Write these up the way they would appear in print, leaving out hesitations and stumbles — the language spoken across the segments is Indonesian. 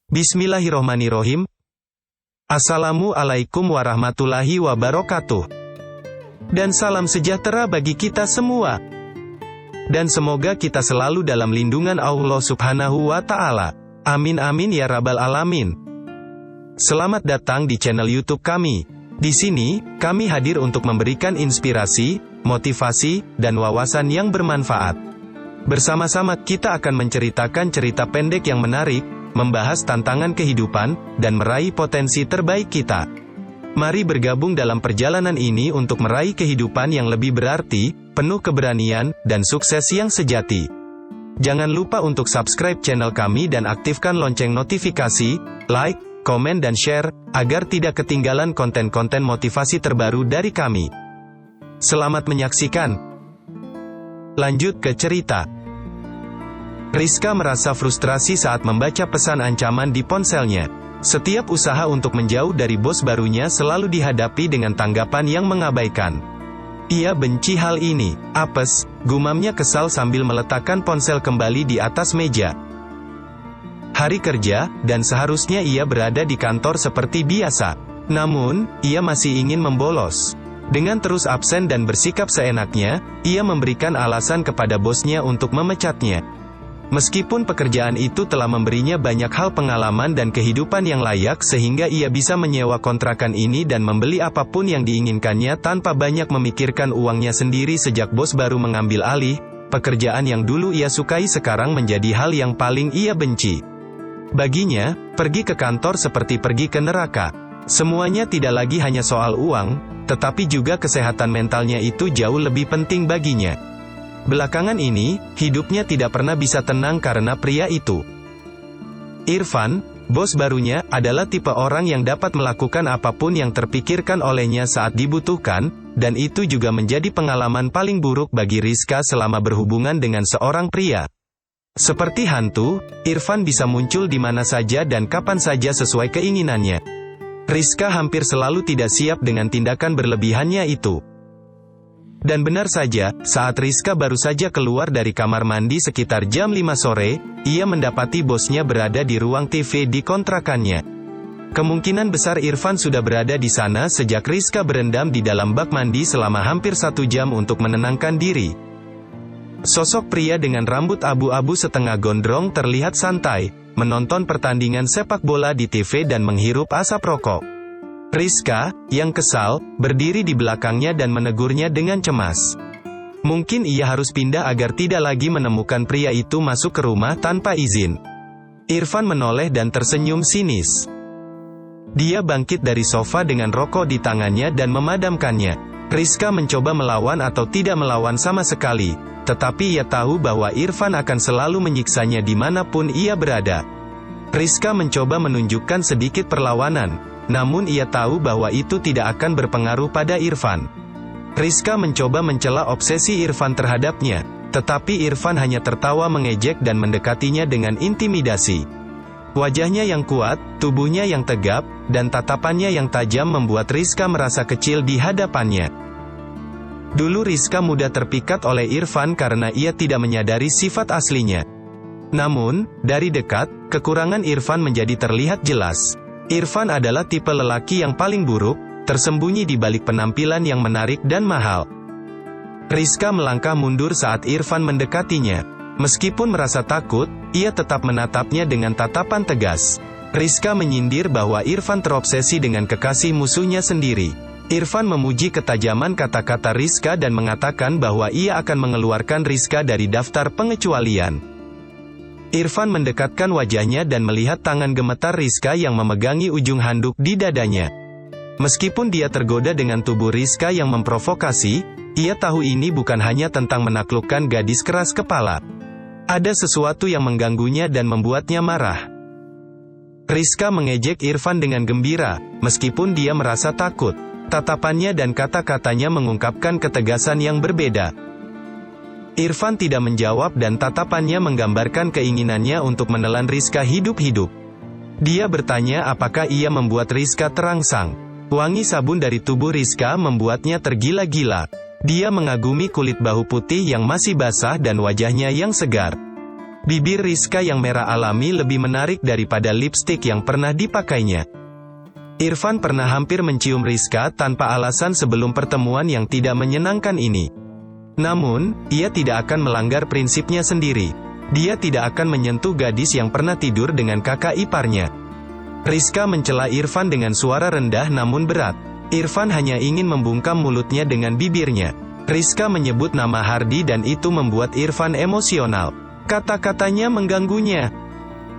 Bismillahirrohmanirrohim. Assalamualaikum warahmatullahi wabarakatuh. Dan salam sejahtera bagi kita semua. Dan semoga kita selalu dalam lindungan Allah Subhanahu wa Ta'ala. Amin amin ya rabbal alamin. Selamat datang di channel YouTube kami. Di sini, kami hadir untuk memberikan inspirasi, motivasi, dan wawasan yang bermanfaat. Bersama-sama kita akan menceritakan cerita pendek yang menarik, membahas tantangan kehidupan, dan meraih potensi terbaik kita. Mari bergabung dalam perjalanan ini untuk meraih kehidupan yang lebih berarti, penuh keberanian, dan sukses yang sejati. Jangan lupa untuk subscribe channel kami dan aktifkan lonceng notifikasi, like, komen dan share, agar tidak ketinggalan konten-konten motivasi terbaru dari kami. Selamat menyaksikan. Lanjut ke cerita. Rizka merasa frustrasi saat membaca pesan ancaman di ponselnya. Setiap usaha untuk menjauh dari bos barunya selalu dihadapi dengan tanggapan yang mengabaikan. Ia benci hal ini. Apes, gumamnya kesal sambil meletakkan ponsel kembali di atas meja. Hari kerja, dan seharusnya ia berada di kantor seperti biasa. Namun, ia masih ingin membolos. Dengan terus absen dan bersikap seenaknya, ia memberikan alasan kepada bosnya untuk memecatnya. Meskipun pekerjaan itu telah memberinya banyak hal pengalaman dan kehidupan yang layak sehingga ia bisa menyewa kontrakan ini dan membeli apapun yang diinginkannya tanpa banyak memikirkan uangnya sendiri sejak bos baru mengambil alih, pekerjaan yang dulu ia sukai sekarang menjadi hal yang paling ia benci. Baginya, pergi ke kantor seperti pergi ke neraka. Semuanya tidak lagi hanya soal uang, tetapi juga kesehatan mentalnya itu jauh lebih penting baginya. Belakangan ini, hidupnya tidak pernah bisa tenang karena pria itu. Irfan, bos barunya, adalah tipe orang yang dapat melakukan apapun yang terpikirkan olehnya saat dibutuhkan, dan itu juga menjadi pengalaman paling buruk bagi Rizka selama berhubungan dengan seorang pria. Seperti hantu, Irfan bisa muncul di mana saja dan kapan saja sesuai keinginannya. Rizka hampir selalu tidak siap dengan tindakan berlebihannya itu. Dan benar saja, saat Rizka baru saja keluar dari kamar mandi sekitar jam 5 sore, ia mendapati bosnya berada di ruang TV di kontrakannya. Kemungkinan besar Irfan sudah berada di sana sejak Rizka berendam di dalam bak mandi selama hampir 1 jam untuk menenangkan diri. Sosok pria dengan rambut abu-abu setengah gondrong terlihat santai, menonton pertandingan sepak bola di TV dan menghirup asap rokok. Rizka, yang kesal, berdiri di belakangnya dan menegurnya dengan cemas. Mungkin ia harus pindah agar tidak lagi menemukan pria itu masuk ke rumah tanpa izin. Irfan menoleh dan tersenyum sinis. Dia bangkit dari sofa dengan rokok di tangannya dan memadamkannya. Rizka mencoba melawan atau tidak melawan sama sekali, tetapi ia tahu bahwa Irfan akan selalu menyiksanya dimanapun ia berada. Rizka mencoba menunjukkan sedikit perlawanan. Namun ia tahu bahwa itu tidak akan berpengaruh pada Irfan. Rizka mencoba mencela obsesi Irfan terhadapnya, tetapi Irfan hanya tertawa mengejek dan mendekatinya dengan intimidasi. Wajahnya yang kuat, tubuhnya yang tegap, dan tatapannya yang tajam membuat Rizka merasa kecil di hadapannya. Dulu Rizka mudah terpikat oleh Irfan karena ia tidak menyadari sifat aslinya. Namun, dari dekat, kekurangan Irfan menjadi terlihat jelas. Irfan adalah tipe lelaki yang paling buruk, tersembunyi di balik penampilan yang menarik dan mahal. Rizka melangkah mundur saat Irfan mendekatinya. Meskipun merasa takut, ia tetap menatapnya dengan tatapan tegas. Rizka menyindir bahwa Irfan terobsesi dengan kekasih musuhnya sendiri. Irfan memuji ketajaman kata-kata Rizka dan mengatakan bahwa ia akan mengeluarkan Rizka dari daftar pengecualian. Irfan mendekatkan wajahnya dan melihat tangan gemetar Rizka yang memegangi ujung handuk di dadanya. Meskipun dia tergoda dengan tubuh Rizka yang memprovokasi, ia tahu ini bukan hanya tentang menaklukkan gadis keras kepala. Ada sesuatu yang mengganggunya dan membuatnya marah. Rizka mengejek Irfan dengan gembira, meskipun dia merasa takut. Tatapannya dan kata-katanya mengungkapkan ketegasan yang berbeda. Irfan tidak menjawab dan tatapannya menggambarkan keinginannya untuk menelan Rizka hidup-hidup. Dia bertanya apakah ia membuat Rizka terangsang. Wangi sabun dari tubuh Rizka membuatnya tergila-gila. Dia mengagumi kulit bahu putih yang masih basah dan wajahnya yang segar. Bibir Rizka yang merah alami lebih menarik daripada lipstik yang pernah dipakainya. Irfan pernah hampir mencium Rizka tanpa alasan sebelum pertemuan yang tidak menyenangkan ini. Namun, ia tidak akan melanggar prinsipnya sendiri. Dia tidak akan menyentuh gadis yang pernah tidur dengan kakak iparnya. Rizka mencela Irfan dengan suara rendah namun berat. Irfan hanya ingin membungkam mulutnya dengan bibirnya. Rizka menyebut nama Hardi dan itu membuat Irfan emosional. Kata-katanya mengganggunya.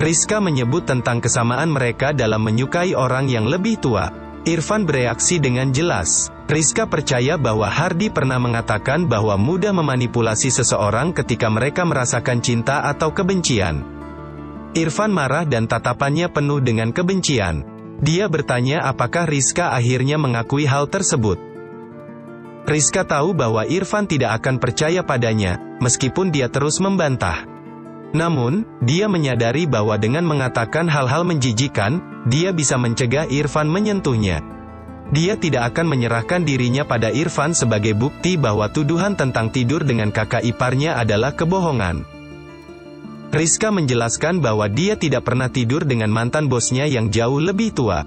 Rizka menyebut tentang kesamaan mereka dalam menyukai orang yang lebih tua. Irfan bereaksi dengan jelas. Rizka percaya bahwa Hardi pernah mengatakan bahwa mudah memanipulasi seseorang ketika mereka merasakan cinta atau kebencian. Irfan marah dan tatapannya penuh dengan kebencian. Dia bertanya apakah Rizka akhirnya mengakui hal tersebut. Rizka tahu bahwa Irfan tidak akan percaya padanya, meskipun dia terus membantah. Namun, dia menyadari bahwa dengan mengatakan hal-hal menjijikan, dia bisa mencegah Irfan menyentuhnya. Dia tidak akan menyerahkan dirinya pada Irfan sebagai bukti bahwa tuduhan tentang tidur dengan kakak iparnya adalah kebohongan. Rizka menjelaskan bahwa dia tidak pernah tidur dengan mantan bosnya yang jauh lebih tua.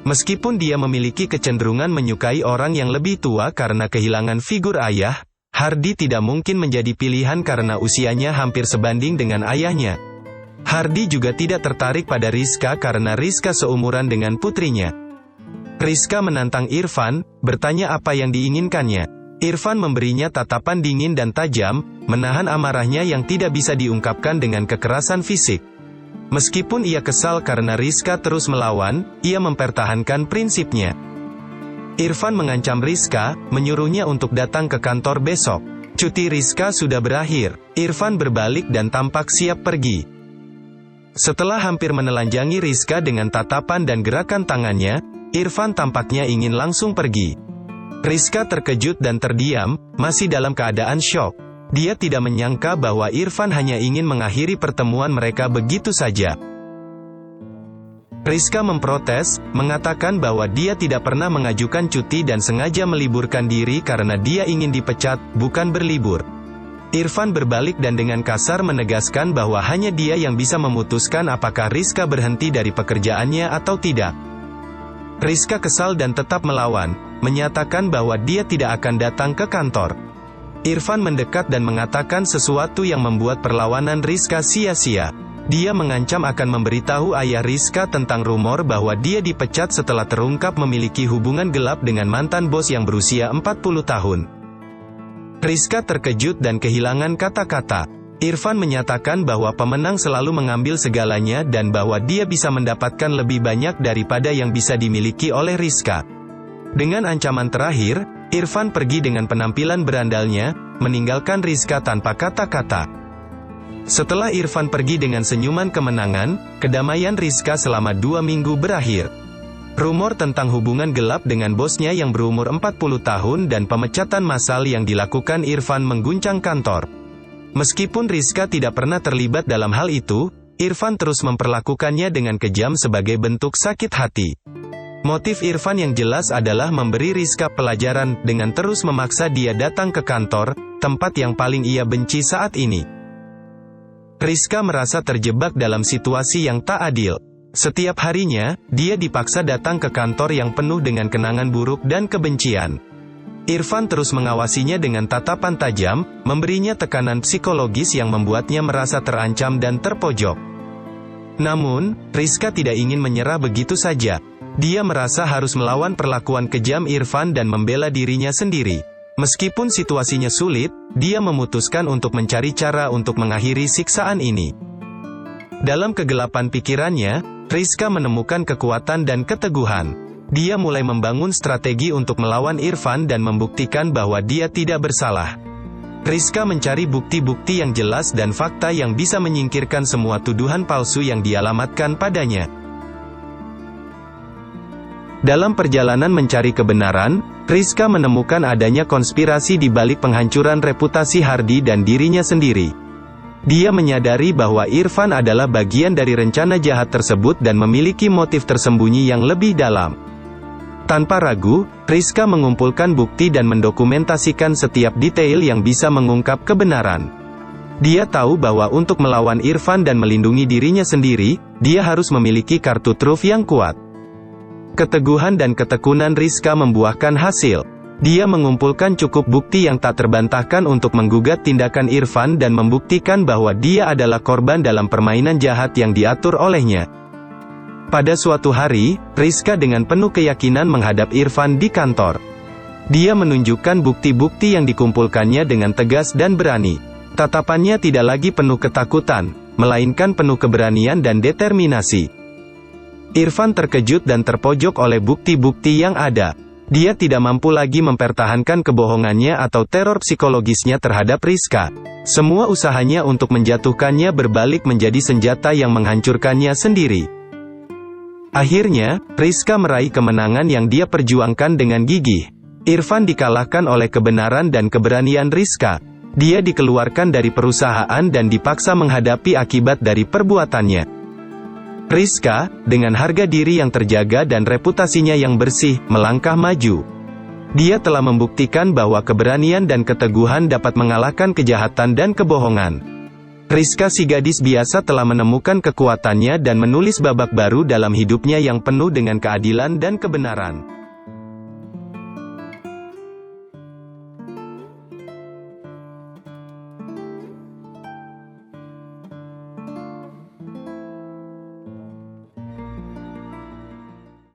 Meskipun dia memiliki kecenderungan menyukai orang yang lebih tua karena kehilangan figur ayah, Hardi tidak mungkin menjadi pilihan karena usianya hampir sebanding dengan ayahnya. Hardi juga tidak tertarik pada Rizka karena Rizka seumuran dengan putrinya. Rizka menantang Irfan, bertanya apa yang diinginkannya. Irfan memberinya tatapan dingin dan tajam, menahan amarahnya yang tidak bisa diungkapkan dengan kekerasan fisik. Meskipun ia kesal karena Rizka terus melawan, ia mempertahankan prinsipnya. Irfan mengancam Rizka, menyuruhnya untuk datang ke kantor besok. Cuti Rizka sudah berakhir. Irfan berbalik dan tampak siap pergi. Setelah hampir menelanjangi Rizka dengan tatapan dan gerakan tangannya, Irfan tampaknya ingin langsung pergi. Rizka terkejut dan terdiam, masih dalam keadaan syok. Dia tidak menyangka bahwa Irfan hanya ingin mengakhiri pertemuan mereka begitu saja. Rizka memprotes, mengatakan bahwa dia tidak pernah mengajukan cuti dan sengaja meliburkan diri karena dia ingin dipecat, bukan berlibur. Irfan berbalik dan dengan kasar menegaskan bahwa hanya dia yang bisa memutuskan apakah Rizka berhenti dari pekerjaannya atau tidak. Rizka kesal dan tetap melawan, menyatakan bahwa dia tidak akan datang ke kantor. Irfan mendekat dan mengatakan sesuatu yang membuat perlawanan Rizka sia-sia. Dia mengancam akan memberitahu ayah Rizka tentang rumor bahwa dia dipecat setelah terungkap memiliki hubungan gelap dengan mantan bos yang berusia 40 tahun. Rizka terkejut dan kehilangan kata-kata. Irfan menyatakan bahwa pemenang selalu mengambil segalanya dan bahwa dia bisa mendapatkan lebih banyak daripada yang bisa dimiliki oleh Rizka. Dengan ancaman terakhir, Irfan pergi dengan penampilan berandalnya, meninggalkan Rizka tanpa kata-kata. Setelah Irfan pergi dengan senyuman kemenangan, kedamaian Rizka selama 2 minggu berakhir. Rumor tentang hubungan gelap dengan bosnya yang berumur 40 tahun dan pemecatan massal yang dilakukan Irfan mengguncang kantor. Meskipun Rizka tidak pernah terlibat dalam hal itu, Irfan terus memperlakukannya dengan kejam sebagai bentuk sakit hati. Motif Irfan yang jelas adalah memberi Rizka pelajaran dengan terus memaksa dia datang ke kantor, tempat yang paling ia benci saat ini. Rizka merasa terjebak dalam situasi yang tak adil. Setiap harinya, dia dipaksa datang ke kantor yang penuh dengan kenangan buruk dan kebencian. Irfan terus mengawasinya dengan tatapan tajam, memberinya tekanan psikologis yang membuatnya merasa terancam dan terpojok. Namun, Rizka tidak ingin menyerah begitu saja. Dia merasa harus melawan perlakuan kejam Irfan dan membela dirinya sendiri. Meskipun situasinya sulit, dia memutuskan untuk mencari cara untuk mengakhiri siksaan ini. Dalam kegelapan pikirannya, Rizka menemukan kekuatan dan keteguhan. Dia mulai membangun strategi untuk melawan Irfan dan membuktikan bahwa dia tidak bersalah. Rizka mencari bukti-bukti yang jelas dan fakta yang bisa menyingkirkan semua tuduhan palsu yang dialamatkan padanya. Dalam perjalanan mencari kebenaran, Rizka menemukan adanya konspirasi di balik penghancuran reputasi Hardi dan dirinya sendiri. Dia menyadari bahwa Irfan adalah bagian dari rencana jahat tersebut dan memiliki motif tersembunyi yang lebih dalam. Tanpa ragu, Rizka mengumpulkan bukti dan mendokumentasikan setiap detail yang bisa mengungkap kebenaran. Dia tahu bahwa untuk melawan Irfan dan melindungi dirinya sendiri, dia harus memiliki kartu truf yang kuat. Keteguhan dan ketekunan Rizka membuahkan hasil. Dia mengumpulkan cukup bukti yang tak terbantahkan untuk menggugat tindakan Irfan dan membuktikan bahwa dia adalah korban dalam permainan jahat yang diatur olehnya. Pada suatu hari, Rizka dengan penuh keyakinan menghadap Irfan di kantor. Dia menunjukkan bukti-bukti yang dikumpulkannya dengan tegas dan berani. Tatapannya tidak lagi penuh ketakutan, melainkan penuh keberanian dan determinasi. Irfan terkejut dan terpojok oleh bukti-bukti yang ada. Dia tidak mampu lagi mempertahankan kebohongannya atau teror psikologisnya terhadap Rizka. Semua usahanya untuk menjatuhkannya berbalik menjadi senjata yang menghancurkannya sendiri. Akhirnya, Rizka meraih kemenangan yang dia perjuangkan dengan gigih. Irfan dikalahkan oleh kebenaran dan keberanian Rizka. Dia dikeluarkan dari perusahaan dan dipaksa menghadapi akibat dari perbuatannya. Rizka, dengan harga diri yang terjaga dan reputasinya yang bersih, melangkah maju. Dia telah membuktikan bahwa keberanian dan keteguhan dapat mengalahkan kejahatan dan kebohongan. Rizka si gadis biasa telah menemukan kekuatannya dan menulis babak baru dalam hidupnya yang penuh dengan keadilan dan kebenaran.